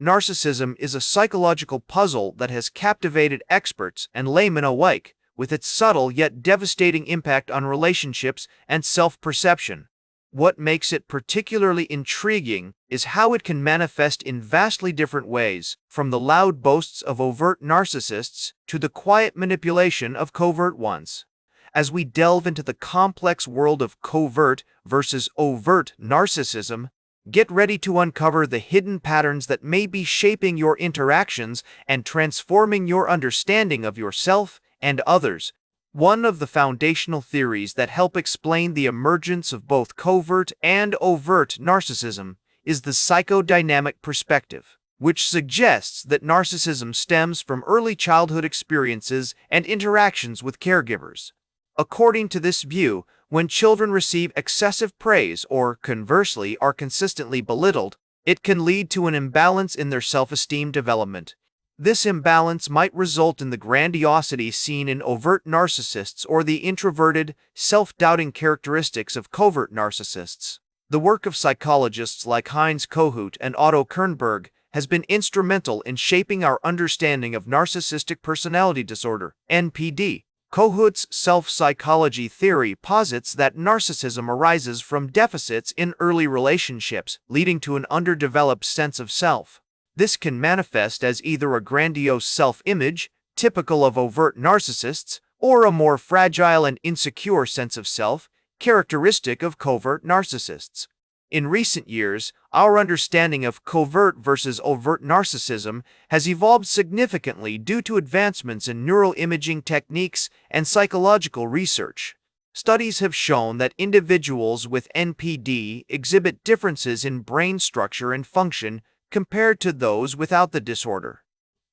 Narcissism is a psychological puzzle that has captivated experts and laymen alike, with its subtle yet devastating impact on relationships and self-perception. What makes it particularly intriguing is how it can manifest in vastly different ways, from the loud boasts of overt narcissists to the quiet manipulation of covert ones. As we delve into the complex world of covert versus overt narcissism, get ready to uncover the hidden patterns that may be shaping your interactions and transforming your understanding of yourself and others. One of the foundational theories that help explain the emergence of both covert and overt narcissism is the psychodynamic perspective, which suggests that narcissism stems from early childhood experiences and interactions with caregivers. According to this view, when children receive excessive praise or, conversely, are consistently belittled, it can lead to an imbalance in their self-esteem development. This imbalance might result in the grandiosity seen in overt narcissists or the introverted, self-doubting characteristics of covert narcissists. The work of psychologists like Heinz Kohut and Otto Kernberg has been instrumental in shaping our understanding of narcissistic personality disorder, NPD. Kohut's self-psychology theory posits that narcissism arises from deficits in early relationships, leading to an underdeveloped sense of self. This can manifest as either a grandiose self-image, typical of overt narcissists, or a more fragile and insecure sense of self, characteristic of covert narcissists. In recent years, our understanding of covert versus overt narcissism has evolved significantly due to advancements in neural imaging techniques and psychological research. Studies have shown that individuals with NPD exhibit differences in brain structure and function compared to those without the disorder.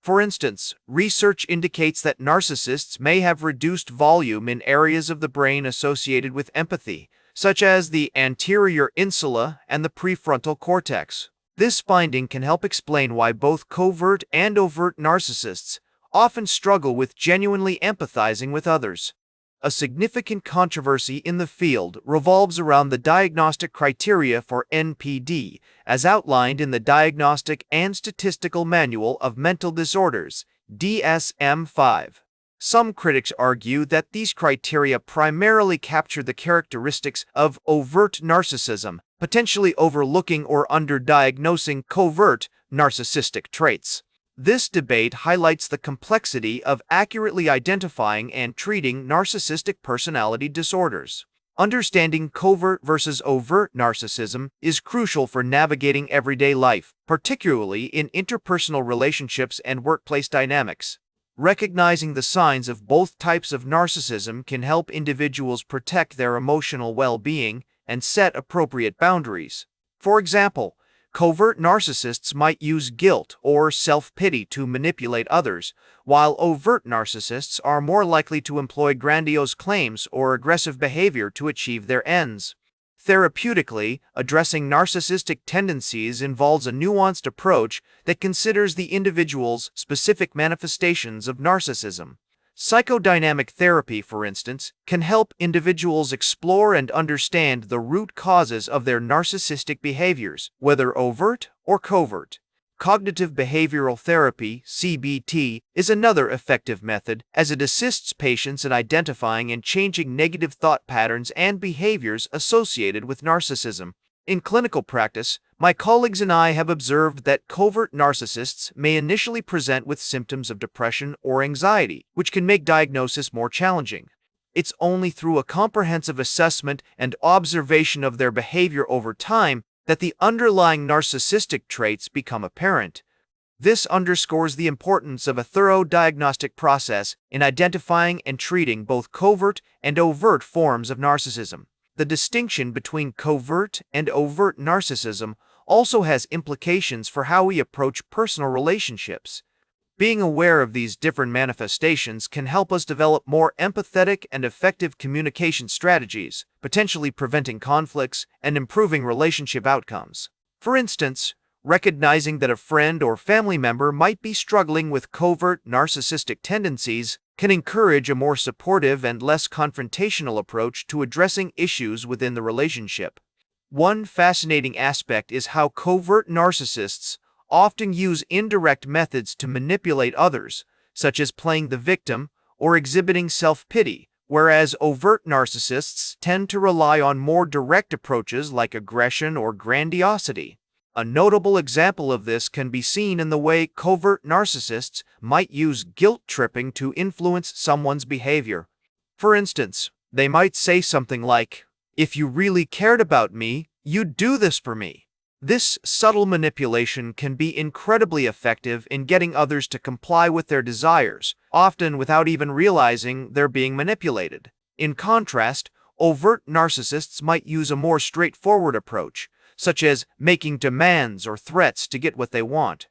For instance, research indicates that narcissists may have reduced volume in areas of the brain associated with empathy, such as the anterior insula and the prefrontal cortex. This finding can help explain why both covert and overt narcissists often struggle with genuinely empathizing with others. A significant controversy in the field revolves around the diagnostic criteria for NPD, as outlined in the Diagnostic and Statistical Manual of Mental Disorders, DSM-5. Some critics argue that these criteria primarily capture the characteristics of overt narcissism, potentially overlooking or underdiagnosing covert narcissistic traits. This debate highlights the complexity of accurately identifying and treating narcissistic personality disorders. Understanding covert versus overt narcissism is crucial for navigating everyday life, particularly in interpersonal relationships and workplace dynamics. Recognizing the signs of both types of narcissism can help individuals protect their emotional well-being and set appropriate boundaries. For example, covert narcissists might use guilt or self-pity to manipulate others, while overt narcissists are more likely to employ grandiose claims or aggressive behavior to achieve their ends. Therapeutically, addressing narcissistic tendencies involves a nuanced approach that considers the individual's specific manifestations of narcissism. Psychodynamic therapy, for instance, can help individuals explore and understand the root causes of their narcissistic behaviors, whether overt or covert. Cognitive behavioral therapy, CBT, is another effective method, as it assists patients in identifying and changing negative thought patterns and behaviors associated with narcissism. In clinical practice, my colleagues and I have observed that covert narcissists may initially present with symptoms of depression or anxiety, which can make diagnosis more challenging. It's only through a comprehensive assessment and observation of their behavior over time that the underlying narcissistic traits become apparent. This underscores the importance of a thorough diagnostic process in identifying and treating both covert and overt forms of narcissism. The distinction between covert and overt narcissism also has implications for how we approach personal relationships. Being aware of these different manifestations can help us develop more empathetic and effective communication strategies, potentially preventing conflicts and improving relationship outcomes. For instance, recognizing that a friend or family member might be struggling with covert narcissistic tendencies can encourage a more supportive and less confrontational approach to addressing issues within the relationship. One fascinating aspect is how covert narcissists often use indirect methods to manipulate others, such as playing the victim or exhibiting self-pity, whereas overt narcissists tend to rely on more direct approaches like aggression or grandiosity. A notable example of this can be seen in the way covert narcissists might use guilt tripping to influence someone's behavior. For instance, they might say something like, "If you really cared about me, you'd do this for me." This subtle manipulation can be incredibly effective in getting others to comply with their desires, often without even realizing they're being manipulated. In contrast, overt narcissists might use a more straightforward approach, such as making demands or threats to get what they want.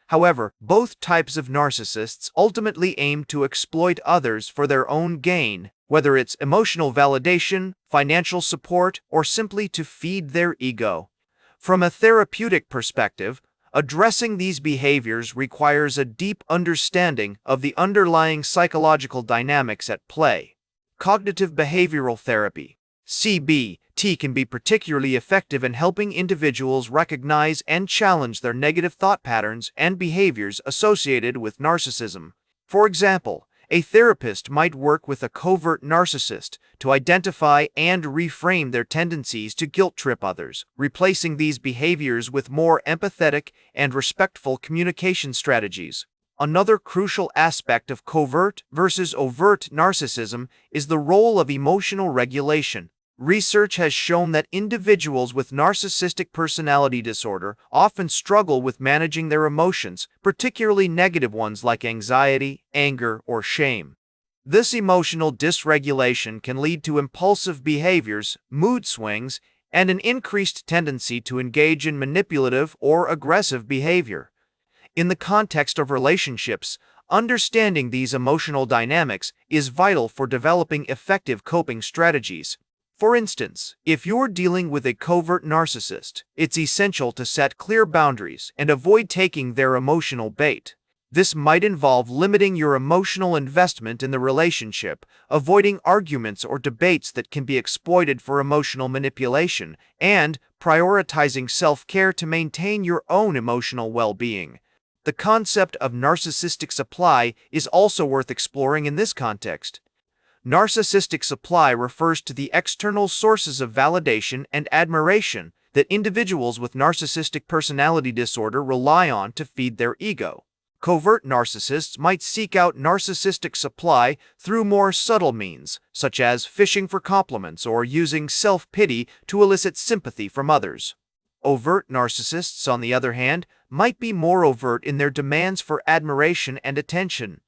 However, both types of narcissists ultimately aim to exploit others for their own gain, whether it's emotional validation, financial support, or simply to feed their ego. From a therapeutic perspective, addressing these behaviors requires a deep understanding of the underlying psychological dynamics at play. Cognitive behavioral therapy, CBT, can be particularly effective in helping individuals recognize and challenge their negative thought patterns and behaviors associated with narcissism. For example, a therapist might work with a covert narcissist to identify and reframe their tendencies to guilt trip others, replacing these behaviors with more empathetic and respectful communication strategies. Another crucial aspect of covert versus overt narcissism is the role of emotional regulation. Research has shown that individuals with narcissistic personality disorder often struggle with managing their emotions, particularly negative ones like anxiety, anger, or shame. This emotional dysregulation can lead to impulsive behaviors, mood swings, and an increased tendency to engage in manipulative or aggressive behavior. In the context of relationships, understanding these emotional dynamics is vital for developing effective coping strategies. For instance, if you're dealing with a covert narcissist, it's essential to set clear boundaries and avoid taking their emotional bait. This might involve limiting your emotional investment in the relationship, avoiding arguments or debates that can be exploited for emotional manipulation, and prioritizing self-care to maintain your own emotional well-being. The concept of narcissistic supply is also worth exploring in this context. Narcissistic supply refers to the external sources of validation and admiration that individuals with narcissistic personality disorder rely on to feed their ego. Covert narcissists might seek out narcissistic supply through more subtle means, such as fishing for compliments or using self-pity to elicit sympathy from others. Overt narcissists, on the other hand, might be more overt in their demands for admiration and attention.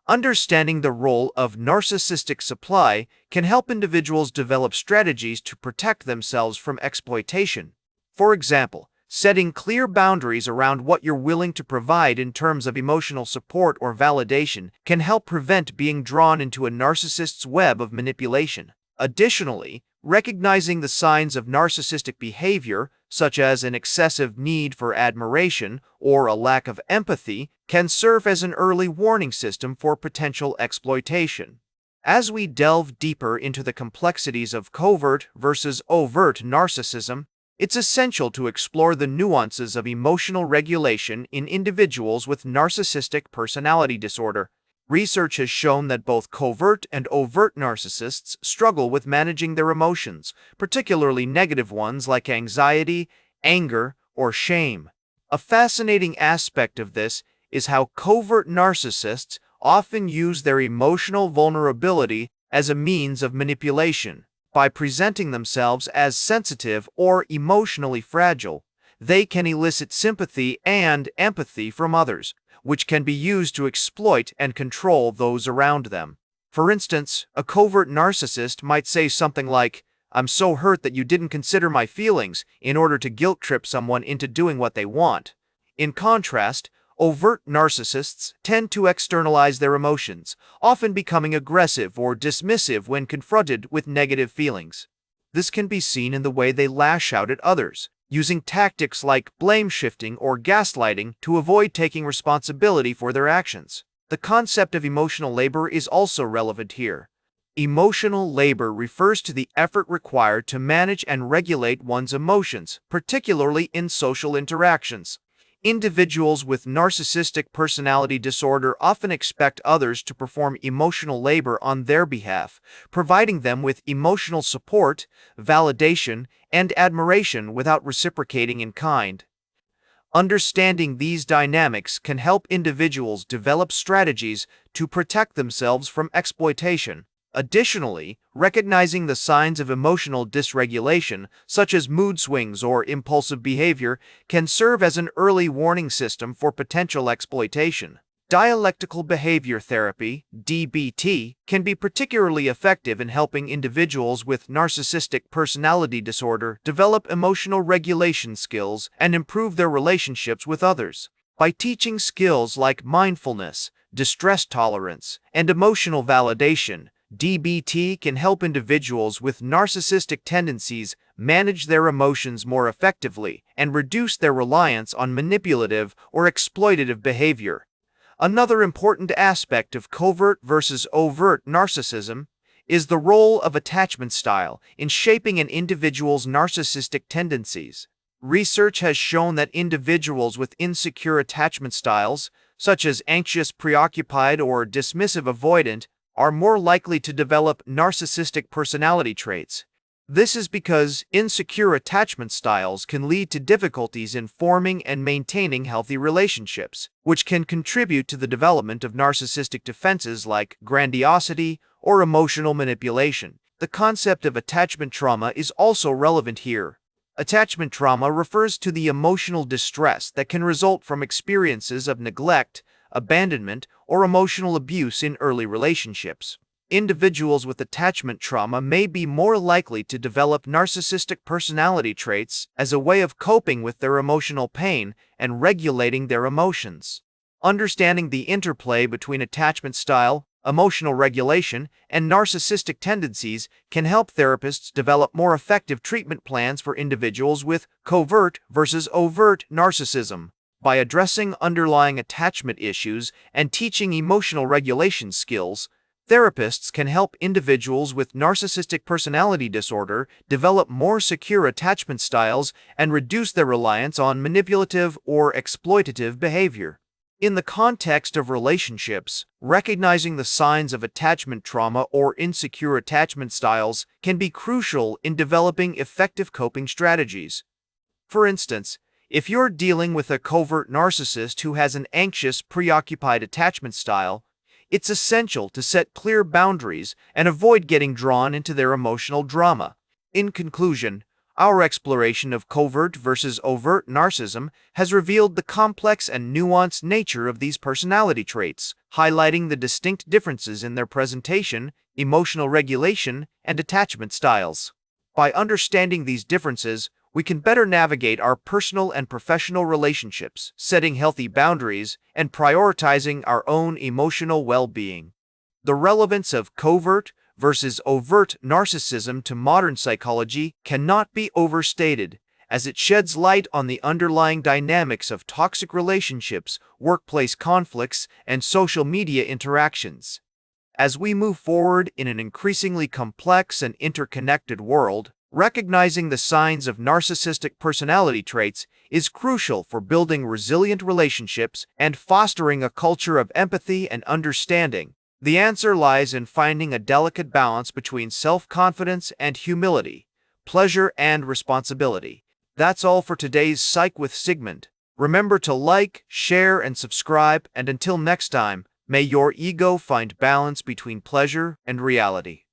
Understanding the role of narcissistic supply can help individuals develop strategies to protect themselves from exploitation. For example, setting clear boundaries around what you're willing to provide in terms of emotional support or validation can help prevent being drawn into a narcissist's web of manipulation. Additionally, recognizing the signs of narcissistic behavior, such as an excessive need for admiration or a lack of empathy, can serve as an early warning system for potential exploitation. As we delve deeper into the complexities of covert versus overt narcissism, it's essential to explore the nuances of emotional regulation in individuals with narcissistic personality disorder. Research has shown that both covert and overt narcissists struggle with managing their emotions, particularly negative ones like anxiety, anger, or shame. A fascinating aspect of this is how covert narcissists often use their emotional vulnerability as a means of manipulation. By presenting themselves as sensitive or emotionally fragile, they can elicit sympathy and empathy from others, which can be used to exploit and control those around them. For instance, a covert narcissist might say something like, "I'm so hurt that you didn't consider my feelings," in order to guilt trip someone into doing what they want. In contrast, overt narcissists tend to externalize their emotions, often becoming aggressive or dismissive when confronted with negative feelings. This can be seen in the way they lash out at others, using tactics like blame shifting or gaslighting to avoid taking responsibility for their actions. The concept of emotional labor is also relevant here. Emotional labor refers to the effort required to manage and regulate one's emotions, particularly in social interactions. Individuals with narcissistic personality disorder often expect others to perform emotional labor on their behalf, providing them with emotional support, validation, and admiration without reciprocating in kind. Understanding these dynamics can help individuals develop strategies to protect themselves from exploitation. Additionally, recognizing the signs of emotional dysregulation, such as mood swings or impulsive behavior, can serve as an early warning system for potential exploitation. Dialectical behavior therapy, DBT, can be particularly effective in helping individuals with narcissistic personality disorder develop emotional regulation skills and improve their relationships with others. By teaching skills like mindfulness, distress tolerance, and emotional validation, DBT can help individuals with narcissistic tendencies manage their emotions more effectively and reduce their reliance on manipulative or exploitative behavior. Another important aspect of covert versus overt narcissism is the role of attachment style in shaping an individual's narcissistic tendencies. Research has shown that individuals with insecure attachment styles, such as anxious, preoccupied, or dismissive avoidant, are more likely to develop narcissistic personality traits. This is because insecure attachment styles can lead to difficulties in forming and maintaining healthy relationships, which can contribute to the development of narcissistic defenses like grandiosity or emotional manipulation. The concept of attachment trauma is also relevant here. Attachment trauma refers to the emotional distress that can result from experiences of neglect, abandonment, or emotional abuse in early relationships. Individuals with attachment trauma may be more likely to develop narcissistic personality traits as a way of coping with their emotional pain and regulating their emotions. Understanding the interplay between attachment style, emotional regulation, and narcissistic tendencies can help therapists develop more effective treatment plans for individuals with covert versus overt narcissism. By addressing underlying attachment issues and teaching emotional regulation skills, therapists can help individuals with narcissistic personality disorder develop more secure attachment styles and reduce their reliance on manipulative or exploitative behavior. In the context of relationships, recognizing the signs of attachment trauma or insecure attachment styles can be crucial in developing effective coping strategies. For instance, if you're dealing with a covert narcissist who has an anxious, preoccupied attachment style, it's essential to set clear boundaries and avoid getting drawn into their emotional drama. In conclusion, our exploration of covert versus overt narcissism has revealed the complex and nuanced nature of these personality traits, highlighting the distinct differences in their presentation, emotional regulation, and attachment styles. By understanding these differences, we can better navigate our personal and professional relationships, setting healthy boundaries, and prioritizing our own emotional well-being. The relevance of covert versus overt narcissism to modern psychology cannot be overstated, as it sheds light on the underlying dynamics of toxic relationships, workplace conflicts, and social media interactions. As we move forward in an increasingly complex and interconnected world, recognizing the signs of narcissistic personality traits is crucial for building resilient relationships and fostering a culture of empathy and understanding. The answer lies in finding a delicate balance between self-confidence and humility, pleasure and responsibility. That's all for today's Psych with Sigmund. Remember to like, share, and subscribe, and until next time, may your ego find balance between pleasure and reality.